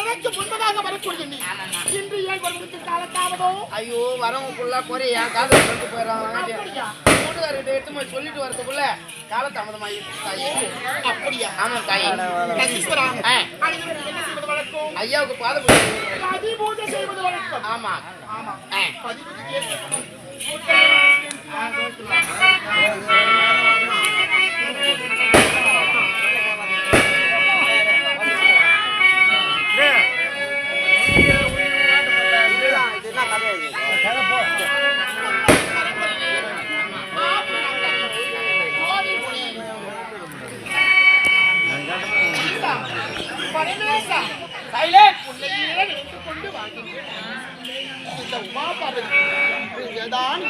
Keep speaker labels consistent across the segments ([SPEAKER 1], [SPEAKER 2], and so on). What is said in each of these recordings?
[SPEAKER 1] எனக்கு முன்பதாக வரக்கூடிய நீ இன்று ஏன் வருவதற்கு காலத்தாவதோ? ஐயோ வரவங்க ஃபுல்லா குறை என் காதல கொண்டு போயிடறாங்க. கூட்டுக்காரர்கிட்ட எடுத்து போய் சொல்லிட்டு வரதுக்குள்ள காலதாமதமாயிடுச்சு தாயே. அப்படியா? ஆமா தாயே. ஐயாவுக்கு பாத பூஜை செய்வது வழக்கம். ஆமா ஆமா. கொண்டு வாங்கினேன் இந்த உமா பார்வதி தான்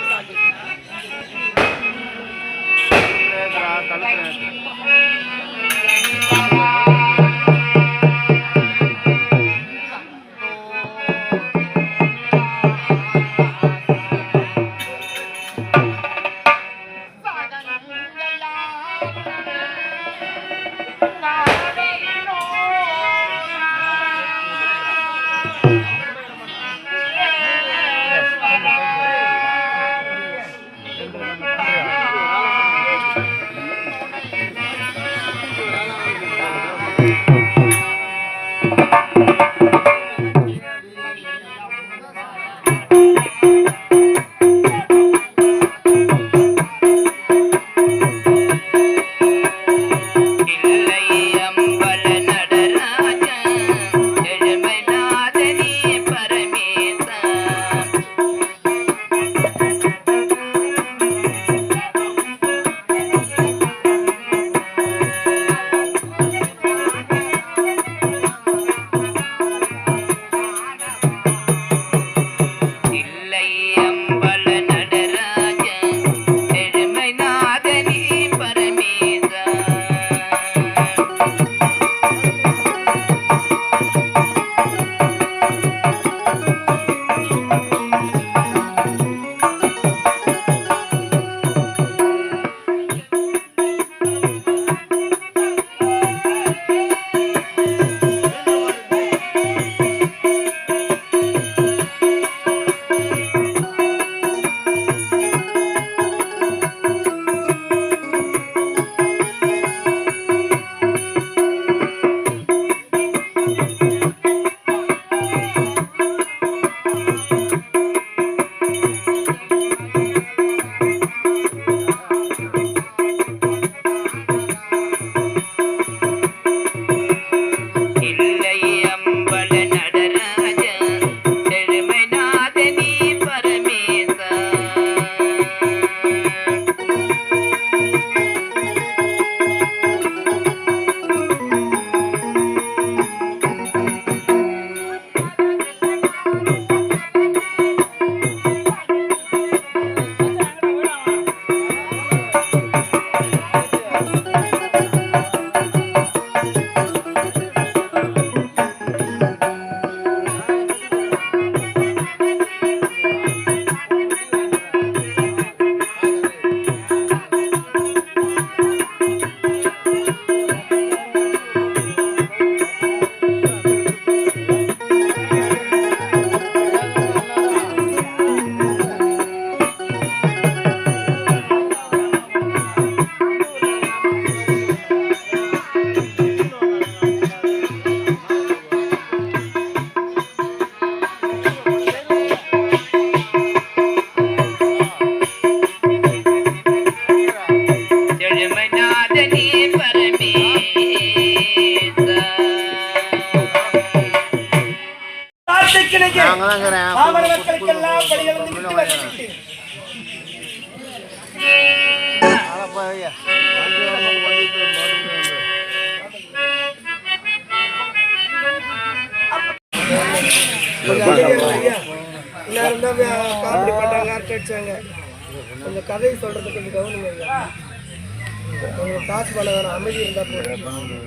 [SPEAKER 2] கொஞ்சம் கதையை சொல்றது கொஞ்சம் கவனிங்க. உங்களுக்கு காசு பண்ண வேணும், அமைதி இருந்தா போதும்.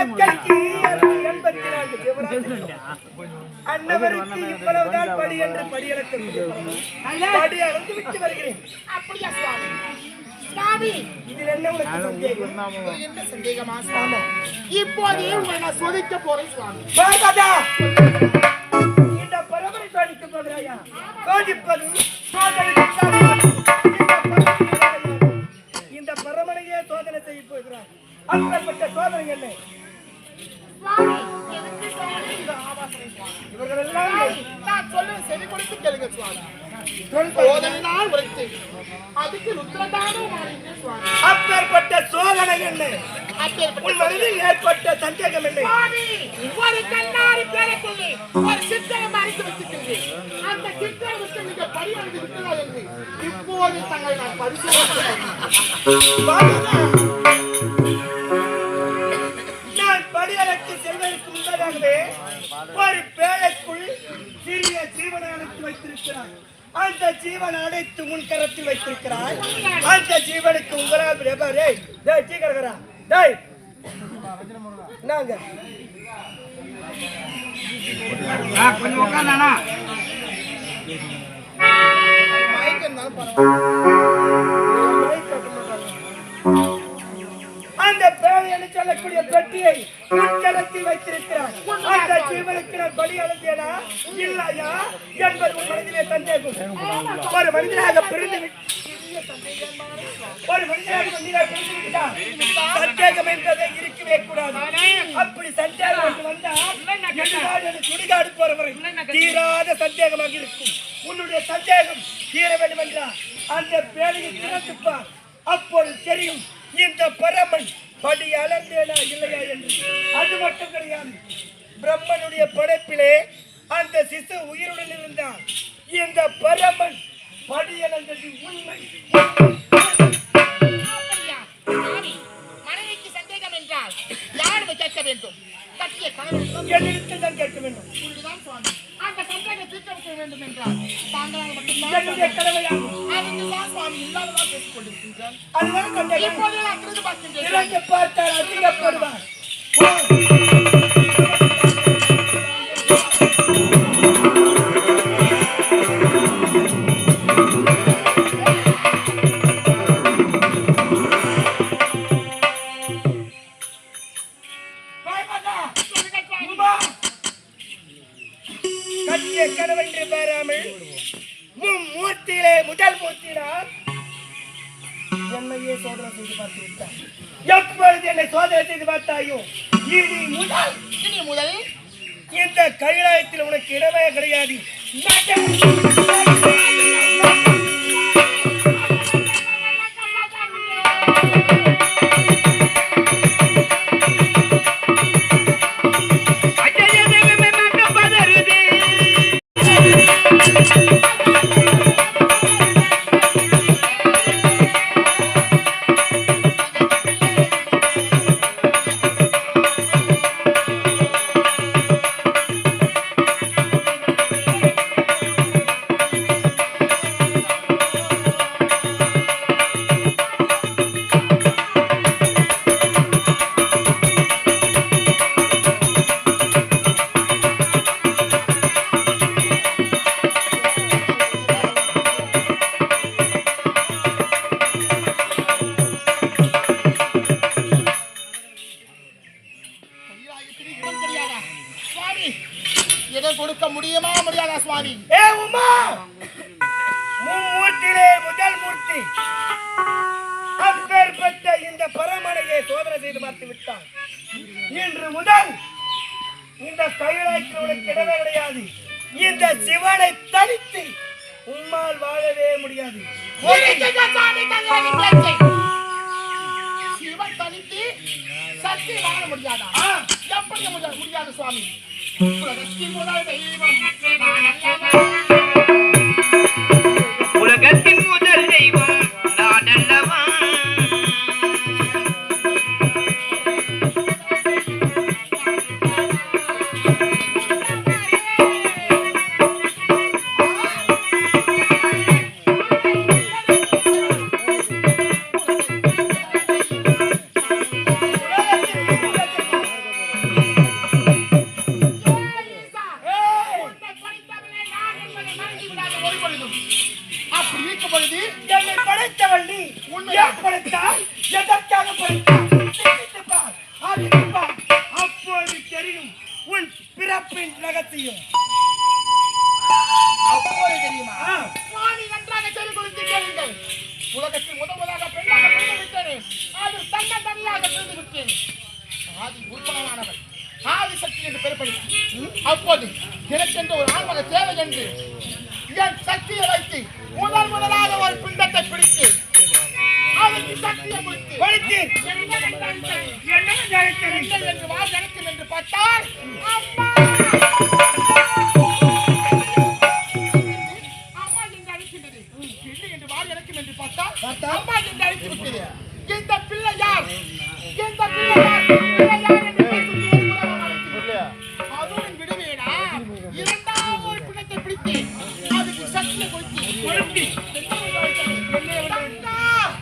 [SPEAKER 2] மக்களுக்கு 84 அன்னவருக்கு இவ்வளவுதான் படி என்று படியளக்க படி அளந்து விட்டு வருகிறேன்.
[SPEAKER 1] அப்படியா சுவாமி? சுவாமி,
[SPEAKER 2] இதில் என்ன உனக்கு சந்தேகம்?
[SPEAKER 1] என்ன சந்தேகமா சுவாமி? இப்போதே உங்களை நான் சோதிக்க போறேன் சுவாமி.
[SPEAKER 2] பார்த்தாதா? இந்த பரம்பரை சோதிக்க போகிறாயா? சோதிப்பது இந்த பரமனையே சோதனை செய்ய போகிறார். அப்பேற்பட்ட சோதனை என்ன?
[SPEAKER 1] சுவாமி, எனக்கு சோதனை இந்த ஆபாசனை சுவாமி.
[SPEAKER 2] இவர்கள் எல்லாம்
[SPEAKER 1] நான் சொல்ல செவி கொடுத்து கேளுங்க சுவாமி. சோதனை நாள் உரைத்து அதுக்கு ருத்ரதானம் மாறினேன் சுவாமி.
[SPEAKER 2] அப்பேற்பட்ட சோதனை என்ன?
[SPEAKER 1] அப்பேற்பட்ட
[SPEAKER 2] உன் மனதில் ஏற்பட்ட சந்தேகம் இல்லை.
[SPEAKER 1] சுவாமி, ஒரு கண்ணாடி பேரைக்குள்ளே ஒரு சித்திரம் மறைத்து வைத்திருக்கிறேன். அந்த சித்திரம் விட்டு நீங்க பரிவந்து விட்டதா என்று இப்போது தங்களை நான் பரிசோதிக்கிறேன்.
[SPEAKER 2] நான் படியலுக்கு செல்வதற்கு முன்பதாகவே ஒரு பேழைக்குள் சிறிய ஜீவனை அடைத்து வைத்திருக்கிறார். அந்த ஜீவனை அடைத்து முன் கரத்தில் வைத்திருக்கிறார். அந்த ஜீவனுக்கு உங்களால் சீக்கிரா நாங்க
[SPEAKER 3] கொஞ்சம் உட்காந்தானா
[SPEAKER 2] அந்த பேழை என்று சொல்லக்கூடிய பெட்டியை உட்கலத்தில் வைத்திருக்கிறார். அந்த ஜீவனுக்கு நான் பலி அழுந்தேனா இல்லையா என்பது உன் மனதிலே சந்தேகம். ஒரு மனிதனாக பிறந்து சந்தேகம் என்பதை இருக்கவே கூடாது. அப்படி சந்தேகம் வந்தால் சுடுகாடு போறவரை தீராத சந்தேகமாக இருக்கும். உன்னுடைய சந்தேகம் தீர வேண்டும் என்றால் அந்த பேழையை திறந்துப்பார். அப்பொழுது தெரியும் இந்த பரமன் படி அளந்தேனா இல்லையா என்று. அது மட்டும் கிடையாது, பிரம்மனுடைய படைப்பிலே அந்த சிசு உயிருடன் இருந்தார். இந்த பரமன் படி அளந்தது உண்மை.
[SPEAKER 1] மனைவிக்கு சந்தேகம் என்றால் யாரும் கேட்க வேண்டும்? கட்டிய
[SPEAKER 2] என்னிடத்தில் தான் கேட்க வேண்டும்.
[SPEAKER 1] சுவாமி, அந்த சந்தேகம் தீர்க்க வேண்டும் என்றால் தாங்களாக மட்டும்தான்
[SPEAKER 2] என்னுடைய கடமையாகும்.
[SPEAKER 1] அதுக்குதான் சுவாமி இல்லாததான் பேசிக் கொண்டிருக்கின்றார்.
[SPEAKER 2] அதுதான் சந்தேகம்.
[SPEAKER 1] இப்போது நான் திறந்து பார்க்கின்றேன்.
[SPEAKER 2] இறங்கி பார்த்தால் அதிகப்படுவார். கட்டிய கணவென்று பாராமல் மூர்த்தியிலே முதல் மூர்த்தியினால் என்னையே சோதனை செய்து பார்த்து விட்டார். எப்பொழுது என்னை சோதனை செய்து பார்த்தாயோ இனி முதல் இந்த கைலாயத்தில் உனக்கு இடமே கிடையாது.
[SPEAKER 1] இடம் கொடுக்க முடியுமா முடியாதா சுவாமி?
[SPEAKER 2] ஏ உமா, மும்மூர்த்தியிலே முதல் மூர்த்தி அப்பேற்பட்ட இந்த பரமனையை சோதனை செய்து பார்த்து விட்டான். இன்று முதல் இந்த கைலாயத்தில் உனக்கு இடமே கிடையாது. இந்த சிவனை தனித்து உம்மால் வாழவே முடியாது.
[SPEAKER 1] சிவன் தனித்து சக்தி வாழ முடியாதா? எப்படி முடியாது சுவாமி? உலகத்தின் முதல் தெய்வம்
[SPEAKER 3] உலகத்தின் முதல் தெய்வம் நான் அல்லவா?
[SPEAKER 1] பொழுதும் அப்படி இருக்கும் பொழுது
[SPEAKER 2] என்னை படைத்தவள் நீ. ஏன் படைத்தாய்? எதற்காக படைத்தாய்? சிந்தித்துப் பார், ஆராய்ந்து பார். அப்போது தெரியும் உன் பிறப்பின் ரகசியம்.
[SPEAKER 1] அப்போது தெரியுமா? சுவாமி நன்றாக செய்து கொடுத்து கேளுங்கள். உலகத்தில் முதலாக பெண்ணாக பிறந்து விட்டேன். அது தன்னை தனியாக பிறந்து விட்டேன். ஆதி உற்பவமானவள் ஆதிசக்தி என்று பெறப்படுத்தி அப்போது எனக்கென்று ஒரு ஆண்மக தேவை என்று என் சக்தியை வைத்து முதலாக ஒரு பிண்டத்தை பிடித்து அதற்கு சக்தியை கொடுத்து என்ன என்று வா நினைக்கும் என்று பார்த்தால் அம்மா அம்மா என்று அழைக்கின்றது. என்ன என்று வா நினைக்கும் என்று பார்த்தால் அம்மா என்று அழைத்து விட்டது. இந்த பிள்ளை யார்? இந்த பிள்ளை யார்? பிள்ளை யார் என்று அதுவும் விடுவேடா. இரண்டாவது ஒரு பிணத்தை பிடித்து அதுக்கு சக்தியை கொடுத்து அவர் யார்?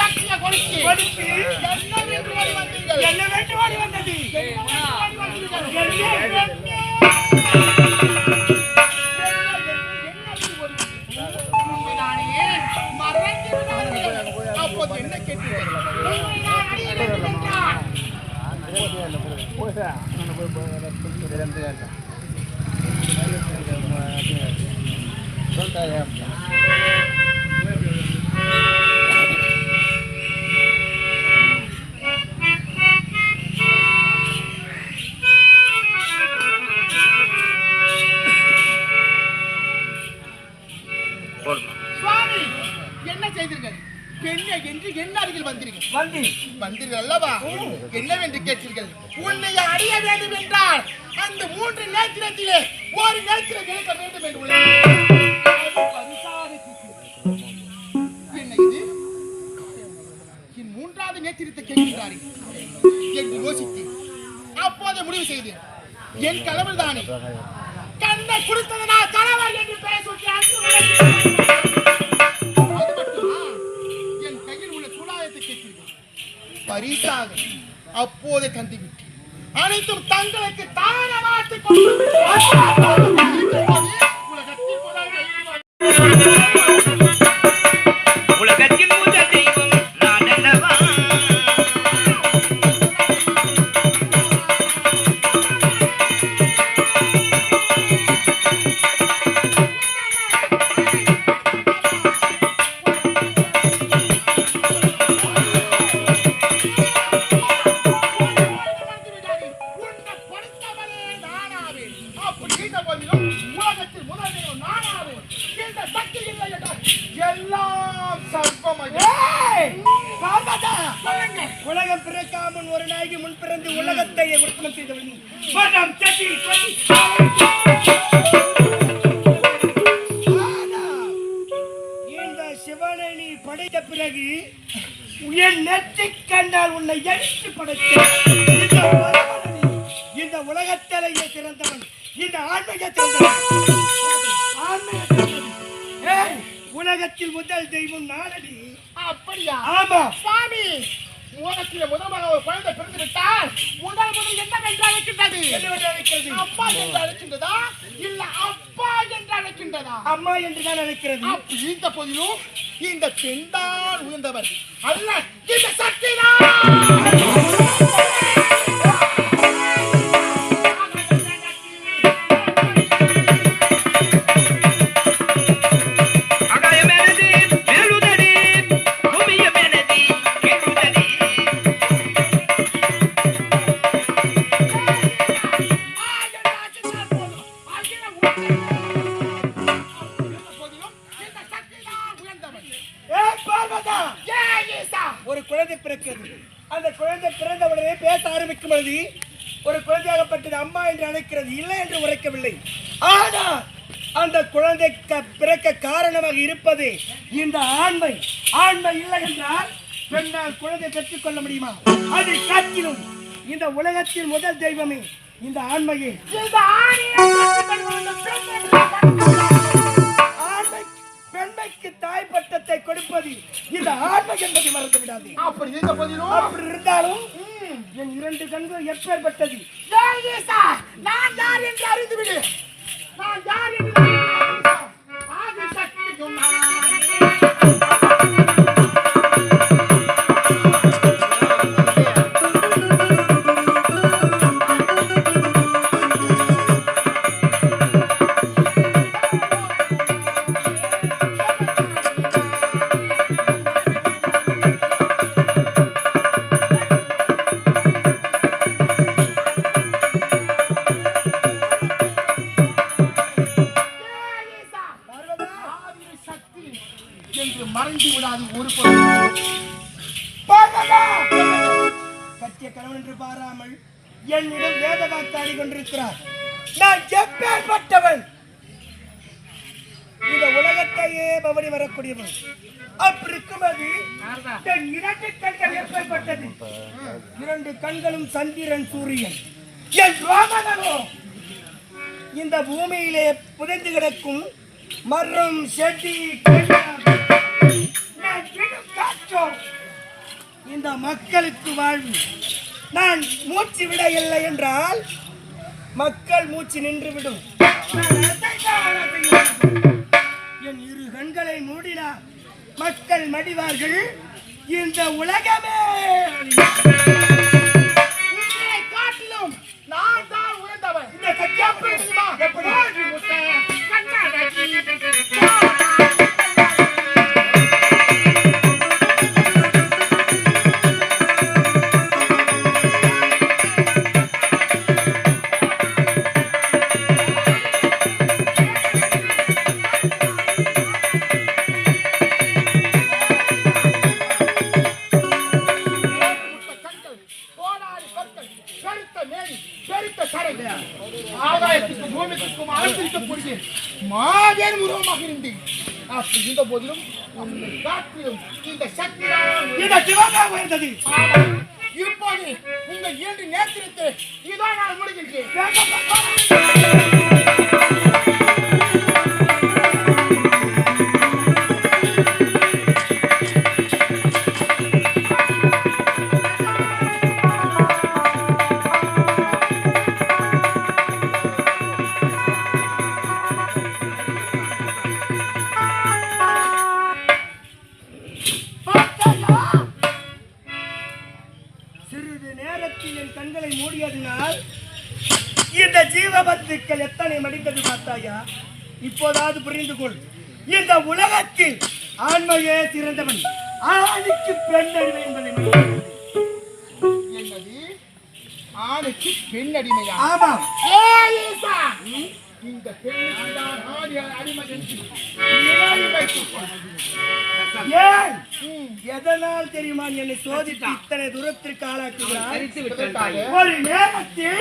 [SPEAKER 1] சக்தியை கொடுத்து என்ன வேண்டு ஓடி வந்தது? அப்போது என்ன கேட்டீர்கள்? சுவாமி என்ன செய்தீர்கள்? பெண்ணை என்று என்ன அருகில் வந்தீர்கள் அல்லவா? என்னவென்று கேட்டீர்கள்? உன்னை அடைய வேண்டும் என்றால் அந்த 3 நேத்திரத்திலே ஒரு நேத்திரம் நினைக்க வேண்டும் என்று என்ன இது? என் 3வது நேத்திரத்தை கேட்கிறார்கள் என்று யோசித்து அப்போது முடிவு செய்தேன். என் கணவர் தானே கண்ணை கொடுத்ததனா கணவர் என்று பேசுகிறேன். என் கையில் உள்ள சூடாயத்தை கேட்கிறேன் பரிசாக அப்போதே தந்துவிட்டு அனைத்தும் தங்களுக்கு தானமாட்டு
[SPEAKER 3] உலகத்தின் முதல் தெய்வம் நான் அல்லவா?
[SPEAKER 1] உலகத்தில் முதல் தெய்வம் நானாவேன். இந்த சக்தி இல்லை என்றால் எல்லாம் சர்வமயம்.
[SPEAKER 2] உலகம் பிறக்காமல் ஒரு நாய்க்கு முன் பிறந்து உலகத்தை உற்பத்தி செய்தவள். இந்த சிவனை நீ படைத்த பிறகு என் நெற்றி கண்டால் உன்னை எடுத்து படைத்த இந்த உலகத்திலேயே சிறந்தவன், இந்த ஆன்மீக உலகத்தில் முதல் தெய்வம் நானடி.
[SPEAKER 1] அப்படியா?
[SPEAKER 2] ஆமா
[SPEAKER 1] சுவாமி, உலகத்திலே முதலாக ஒரு குழந்தை பிறந்து விட்டால் முதல் என்னவென்று அழைக்கின்றது? அம்மா என்று அழைக்கின்றதா இல்ல அப்பா என்று அழைக்கின்றதா?
[SPEAKER 2] அம்மா என்று தான் அழைக்கிறது.
[SPEAKER 1] இந்த போதிலும் இந்த பெண்தான் உயர்ந்தவர் அல்ல, இந்த சக்திதான்.
[SPEAKER 2] ஒரு குழந்தை பிறக்கிறது. அந்த குழந்தை பிறந்தவுடனே பேச ஆரம்பிக்கும் பொழுது ஒரு குழந்தையாகப்பட்டது அம்மா என்று அழைக்கிறது, இல்லை என்று உரைக்கவில்லை. ஆனால் அந்த குழந்தைக்கு பிறக்க காரணமாக இருப்பது இந்த ஆண்மை. ஆண்மை இல்லை என்றால் பெண்ணால் குழந்தை பெற்றுக் கொள்ள முடியுமா? அதை காட்டிலும் இந்த உலகத்தில் முதல் தெய்வமே இந்த ஆண்மையை ஆண்மை பெண்மைக்கு தாய் பட்டத்தை கொடுப்பது இந்த ஆண்மை என்பதை மறந்து விடாது.
[SPEAKER 1] அப்படி இருந்த போதிலும்
[SPEAKER 2] அப்படி இருந்தாலும் என் 2 கண்கள் எப்பேற்பட்டது?
[SPEAKER 1] நான் யார் என்று அறிந்துவிடு. நான் யார் என்று ஆதி சக்தி என்று மறைந்து விடாது ஒரு பொருள்.
[SPEAKER 2] கட்டிய கணவன் என்று பாராமல் என்னிடம் வேத வாக்காடி கொண்டிருக்கிறார். நான் எப்பேற்பட்டவன்? இந்த உலகத்தையே பவனி வரக்கூடியவன். அப்படி இருக்கும்போது என் 2 கண்கள் எப்பேற்பட்டது? 2 கண்களும் சந்திரன் சூரியன். என் ரோமனோ இந்த பூமியிலே புதைந்து கிடக்கும் மரம் செடி காற்றோம். இந்த மக்களுக்கு வாழ்வு. நான் மூச்சு விட இல்லை என்றால் மக்கள் மூச்சு நின்றுவிடும். என் 2 கண்களை மூடினார் மக்கள் மடிவார்கள். இந்த உலகமே
[SPEAKER 1] காட்டிலும் நான் தான் உயர்ந்தவன்.
[SPEAKER 2] இந்த சத்தியாப்பி எப்படி
[SPEAKER 1] ஆகாயத்துக்கும் பூமிக்கும் அலங்கரிக்கக்கூடிய மாபெரும் உருவமாக இருந்தேன். அப்படி இருந்த போதிலும் உன்னை காட்டிலும் இந்த சக்தி
[SPEAKER 2] இருந்தது.
[SPEAKER 1] இப்போது உங்கள் 2 நேரத்திற்கு இதோ நான் முடிகின்றேன்.
[SPEAKER 2] சிறிது நேரத்தில் என் கண்களை மூடியதினால் இந்த ஜீவபத்துக்கள் எத்தனை மடிந்தது பார்த்தாயா? இப்போதாவது புரிந்து கொள். இந்த உலகத்தில் ஆண்மையே சிறந்தவன். ஆணுக்கு பெண் அடிமை என்பதை
[SPEAKER 1] என்னது? ஆணுக்கு பெண் அடிமையா?
[SPEAKER 2] ஆமாம்.
[SPEAKER 1] இந்த பெண்ணுக்கு தான் ஆண் அடிமை என்று
[SPEAKER 2] ஏன்? எதனால் தெரியுமா என்னை சோதித்து இத்தனை தூரத்திற்கு ஆளாக்குகிறார்? ஒரு நேரத்தில்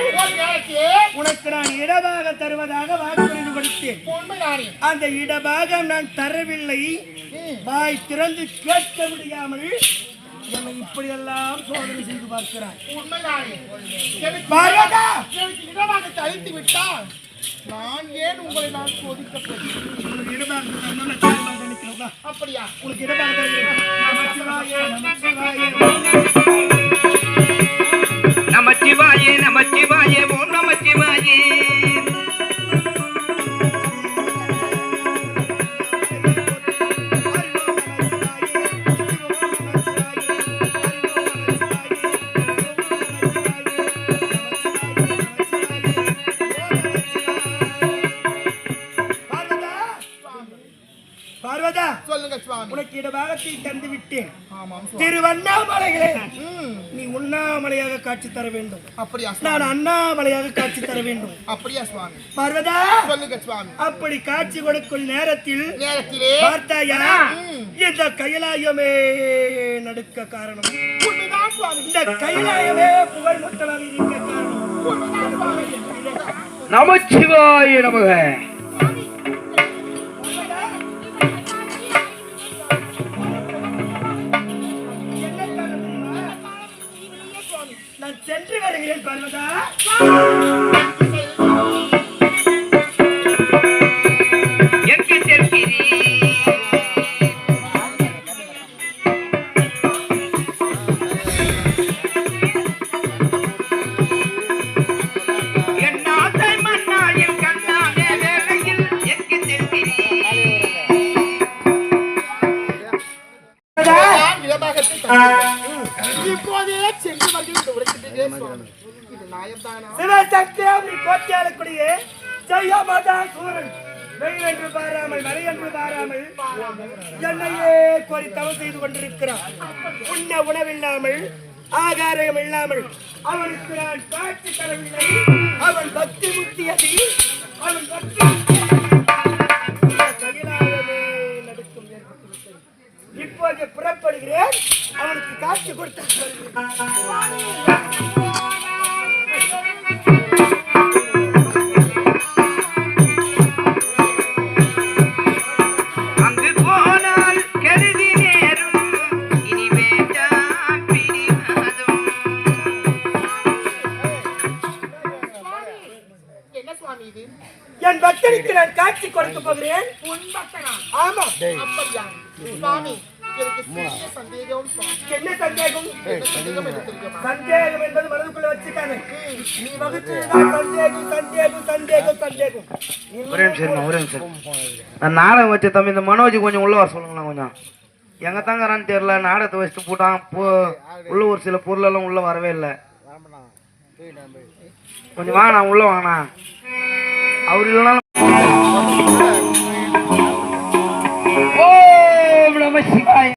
[SPEAKER 2] உனக்கு நான் இடமாக தருவதாக வாக்குறுதி கொடுத்தேன். அந்த இடபாகம் நான் தரவில்லை. வாய் திறந்து கேட்க முடியாமல் என்னை இப்படியெல்லாம் சோதனை செய்து பார்க்கிறார்.
[SPEAKER 1] இடமாகத்தை அழித்து விட்டால் நான் ஏன் உங்களை நான் சோதிக்கப்பட்டேன்? அப்படியா?
[SPEAKER 2] உனக்கு இடமாக
[SPEAKER 3] நமச்சிவாயே நமச்சிவாயே ஓம் நமச்சிவாயே.
[SPEAKER 2] பார்வதா,
[SPEAKER 1] சொல்லுங்க சுவாமி.
[SPEAKER 2] உனக்கு இடபாகத்தை தந்து விட்டேன்.
[SPEAKER 1] ஆமாம் சுவாமி.
[SPEAKER 2] திருவண்ணாமலைகளே, நீ உண்ணாமலையாக காட்சி தர வேண்டும்.
[SPEAKER 1] அப்படியா?
[SPEAKER 2] நான் அண்ணாமலையாக காட்சி தர வேண்டும்.
[SPEAKER 1] அப்படியா சுவாமி?
[SPEAKER 2] பார்வதா,
[SPEAKER 1] சொல்லுங்க சுவாமி.
[SPEAKER 2] அப்படி காட்சி கொடுக்கும் நேரத்திலே பார்த்தாயா இந்த கைலாயமே நடுக்க காரணம்.
[SPEAKER 1] உண்மைதான் சுவாமி.
[SPEAKER 2] இந்த கைலாயமே புகழ் முட்டலாக இருக்க காரணம்.
[SPEAKER 1] உண்மைதான் சுவாமி.
[SPEAKER 3] நமச்சிவாய நமக.
[SPEAKER 2] நான் சென்று வருகிறேன் பார்வதா. போட்டியாளக்கூடிய ஜெய மாதா சூரன் வெயில் என்று பாராமல் மழை என்று பாராமல் என்னையே கோரி தவம் செய்து கொண்டிருக்கிறான். உண்ண உணவில்லாமல் ஆகாரம் இல்லாமல் அவனுக்கு நான் காட்சி தரவில்லை. அவன் பக்தி முத்தியது. அவன் பக்தி நடக்கும். இப்போது புறப்படுகிறேன். அவனுக்கு காட்சி கொடுத்து
[SPEAKER 3] அங்கு போனால் கருதி நேரும் இனி வேண்டாம் பிடிவாதம்.
[SPEAKER 1] என்ன சுவாமி இது?
[SPEAKER 2] என் பக்தனுக்கு நான் காட்சி கொடுக்க போகிறேன்.
[SPEAKER 1] உன் பக்தனா?
[SPEAKER 2] ஆமா.
[SPEAKER 1] அப்படியா? சுவாமி, எனக்கு சிறிய சந்தேகம் சுவாமி.
[SPEAKER 2] என்ன சந்தேகம்?
[SPEAKER 1] என்ன சந்தேகம் என்று தெரியுமா?
[SPEAKER 2] சந்தேகம் என்பது மனதுக்குள்ள வச்சுக்காத. நீ வகுத்துதான் சந்தேகம் சந்தேகம் சந்தேகம் சந்தேகம்.
[SPEAKER 3] ஒரே நிமிஷம். நான் நாடகம் வச்ச தம்பி இந்த மனோஜ் கொஞ்சம் உள்ள வர சொல்லுங்களா கொஞ்சம். எங்க தாங்கறான்னு தெரியல. நாடகத்தை வச்சுட்டு போட்டான். உள்ள ஒரு சில பொருள் எல்லாம் உள்ள வரவே இல்லை. கொஞ்சம் வாங்கண்ணா, உள்ள வாங்கண்ணா. அவர் இல்லைனாலும் ஓம் நம சிவாய.